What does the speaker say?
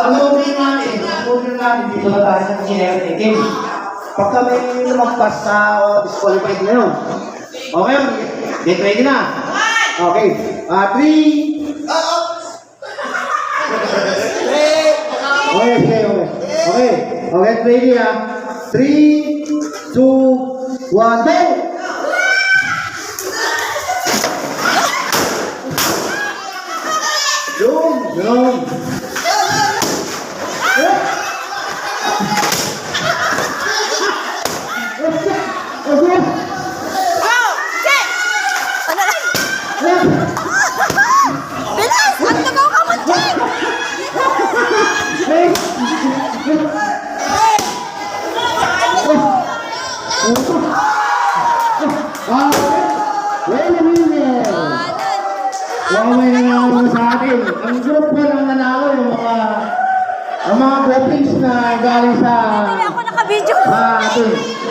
Ang movie natin dito na tayo sa kinera taking. Pagka may lumagpas sa disqualified na yun. Okay, get ready na. Okay, 3. Okay, get ready na. 3, 2, 1, go! Yun. Bilis! Ang tagaw ka mo, Jake! May nanalo sa atin. Ang group ko ng nanalo yung mga groupings na galing sa Hindi ako nakabidyo. atin.